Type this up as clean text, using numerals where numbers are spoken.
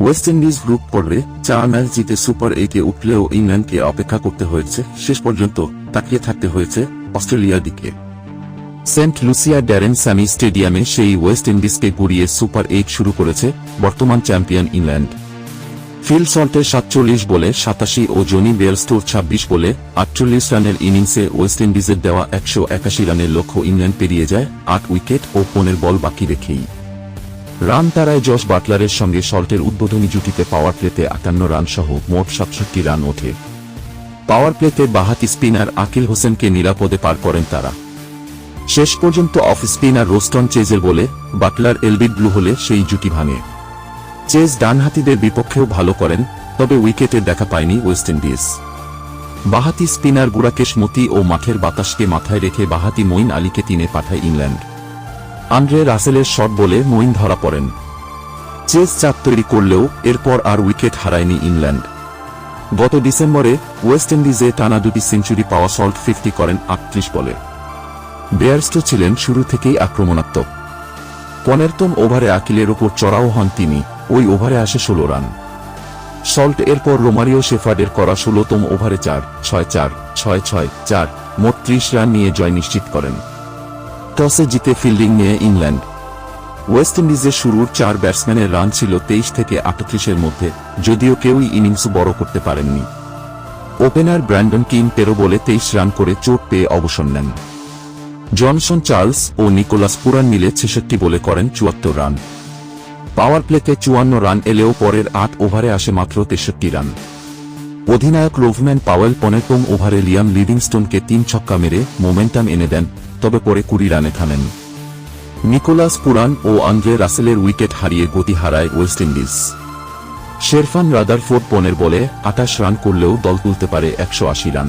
West Indies group পর্বে 4 match জিতে super 8-এ উঠলেও ইংল্যান্ডকে অপেক্ষা করতে হয়েছে, শেষ পর্যন্ত তাকিয়ে থাকতে হয়েছে অস্ট্রেলিয়ার দিকে। সেন্ট লুসিয়া ড্যারেন স্যামি স্টেডিয়ামে সেই ওয়েস্ট ইন্ডিজকে গুড়িয়ে সুপার 8 শুরু করেছে বর্তমান চ্যাম্পিয়ন ইংল্যান্ড। ফিল সল্টের 47 বলে 87 ও জনি বেয়ারস্টোর 26 বলে 48 রানের ইনিংসে ওয়েস্ট ইন্ডিজের দেওয়া 181 রানের লক্ষ্য ইংল্যান্ড পেরিয়ে যায় 8 উইকেট ও 15 বল বাকি রেখেই। রান তারায় জস বাটলারের সঙ্গে সল্টের উদ্বোধনী জুটিতে পাওয়ার প্লেতে 58 রান সহ মোট 67 রান ওঠে। পাওয়ার প্লেতে বাঁহাতি স্পিনার আকিল হোসেনকে নিরাপদে পার করেন তারা। শেষ পর্যন্ত অফ স্পিনার রোস্টন চেজের বলে বাটলার এলবিড ব্লু হলে সেই জুটি ভাঙে। চেজ ডানহাতিদের বিপক্ষেও ভালো করেন, তবে উইকেটে দেখা পায়নি ওয়েস্ট ইন্ডিজ। বাঁহাতি স্পিনার গুরাকেশ মতি ও মাঠের বাতাসকে মাথায় রেখে বাঁহাতি মঈন আলীকে 3-এ পাঠায় ইংল্যান্ড। আন্দ্রে রাসেলের শট বলে মঈন ধরা পড়েন। চেজ চাপ তৈরি করলেও এরপর আর উইকেট হারায়নি ইংল্যান্ড। গত ডিসেম্বরে ওয়েস্ট ইন্ডিজে টানা 2টি সেঞ্চুরি পাওয়া সল্ট 50 করেন 38 বলে। বেয়ারস্টো ছিলেন শুরু থেকেই আক্রমণাত্মক। 15তম ওভারে আকিলের ওপর চড়াও হন তিনি, ওই ওভারে আসে 16 রান। সল্ট এরপর রোমারিও শেফার্ডের করা 16তম ওভারে 4-6-4, 6-6-4 মোট 30 রান নিয়ে জয় নিশ্চিত করেন। টসে জিতে ফিল্ডিং নিয়ে ইংল্যান্ড। ওয়েস্ট ইন্ডিজের শুরুর 4 ব্যাটসম্যানের রান ছিল 23 থেকে 38-এর মধ্যে, যদিও কেউই ইনিংস বড় করতে পারেননি। ওপেনার ব্র্যান্ডন কিং 13 বলে 23 রান করে চোট পেয়ে অবসর নেন। জনসন চার্লস ও নিকোলাস পুরান মিলে 66 বলে করেন 74 রান। পাওয়ার প্লেতে 54 রান এলেও পরের 8 ওভারে আসে মাত্র 63 রান। অধিনায়ক রোভম্যান পাওয়েল 15তম ওভারে লিয়াম লিভিংস্টোনকে 3 ছক্কা মেরে মোমেন্টাম এনে দেন, তবে পরে 20 রানে থামেন। নিকোলাস পুরান ও আন্দ্রে রাসেলের উইকেট হারিয়ে গতি হারায় ওয়েস্ট ইন্ডিজ। শেরফান রাদারফোর্ড 15 বলে 28 রান করলেও দল তুলতে পারে 180 রান।